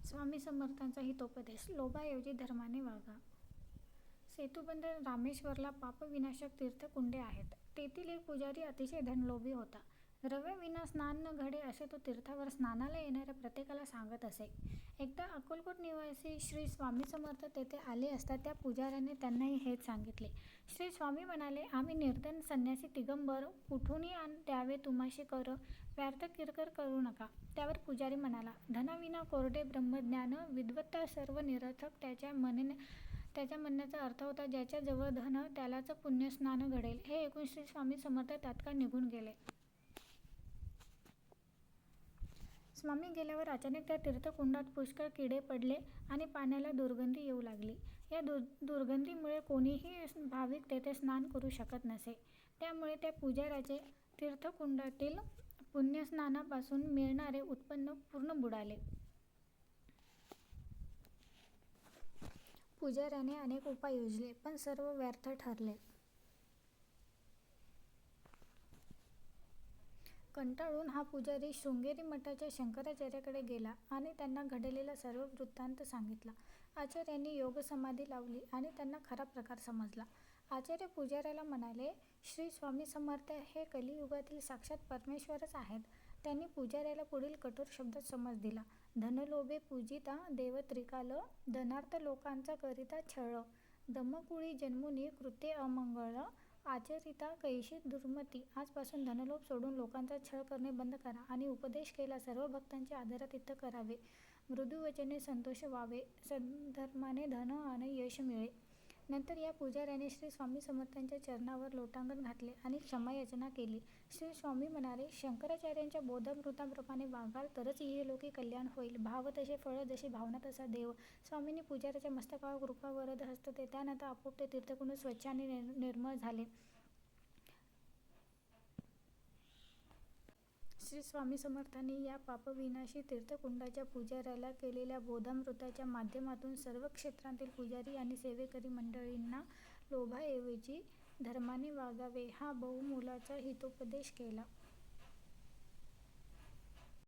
स्वामी समर्थांचा हितोपदेश. लोभाऐवजी धर्माने वागा. सेतुबंध रामेश्वरला पापविनाशक तीर्थकुंडे आहेत. तेथील एक पुजारी अतिशय धनलोभी होता. द्रव्याविना स्नान न घडे असे तो तीर्थावर स्नानाला येणाऱ्या प्रत्येकाला सांगत असे. एकदा अक्कलकोट निवासी श्री स्वामी समर्थ तेथे आले असता त्या पुजाऱ्याने त्यांनाही हेच सांगितले. श्री स्वामी म्हणाले, आम्ही निर्धन संन्यासी दिगंबर कुठूनही द्यावे तुम्हाशी कर, व्यर्थ किरकिर करू नका. त्यावर पुजारी म्हणाला, धनाविना कोरडे ब्रह्मज्ञान, विद्वत्ता सर्व निरर्थक. त्याच्या म्हणण्याचा अर्थ होता, ज्याच्याजवळ धन त्यालाच पुण्यस्नान घडेल. हे ऐकून श्री स्वामी समर्थ तात्काळ निघून गेले. स्वामी गेल्यावर अचानक त्या तीर्थकुंडात पुष्कळ किडे पडले आणि पाण्याला दुर्गंधी येऊ लागली. या दुर्गंधीमुळे कोणीही भाविक तेथे स्नान करू शकत नसे. त्यामुळे त्या पुजाऱ्याचे तीर्थकुंडातील पुण्यस्नानापासून मिळणारे उत्पन्न पूर्ण बुडाले. पुजाऱ्याने अनेक उपाय योजले, पण सर्व व्यर्थ ठरले. कंटाळून हा पुजारी शृंगेरी मठाच्या शंकराचार्याकडे गेला आणि त्यांना घडलेला सर्व वृत्तांत सांगितला. आचार्यांनी योगसमाधी लावली आणि त्यांना खरा प्रकार समजला. आचार्य पुजाऱ्याला म्हणाले, श्री स्वामी समर्थ हे कलियुगातील साक्षात परमेश्वरच आहेत. त्यांनी पुजाऱ्याला पुढील कठोर शब्दात समज दिला. धनलोभे पूजिता देव त्रिकाल, धनार्थ लोकांचा करिता छळ, दमकुळी जन्मुनी कृत्ये अमंगळ, आचरिता कैशी दुर्मती. आजपासून धनलोभ सोडून लोकांचा छळ करणे बंद करा आणि उपदेश केला सर्व भक्तांचे आदरातिथ्य करावे, मृदुवचने संतोष व्हावे, सद्धर्माने धन आणि यश मिळे. नंतर या पुजाऱ्याने श्री स्वामी समर्थांच्या चरणावर लोटांगण घातले आणि क्षमायाचना केली. श्री स्वामी म्हणाले, शंकराचार्यांच्या बोधामृताप्रमाणे वागाल तरच इहलोकी कल्याण होईल. भाव तसे फळ, जशी भावना तसा देव. स्वामींनी पुजाऱ्याच्या मस्तकावर कृपा वरद हस्त. त्यानंतर आपोआप ते तीर्थकुंड स्वच्छ आणि निर्मळ झाले. श्री स्वामी समर्थांनी या पापविनाशी तीर्थकुंडाच्या पुजाऱ्याला केलेल्या बोधामृताच्या माध्यमातून सर्व क्षेत्रांतील पुजारी आणि सेवेकरी मंडळींना लोभाऐवजी धर्माने वागावे हा बहुमोलाचा हितोपदेश केला.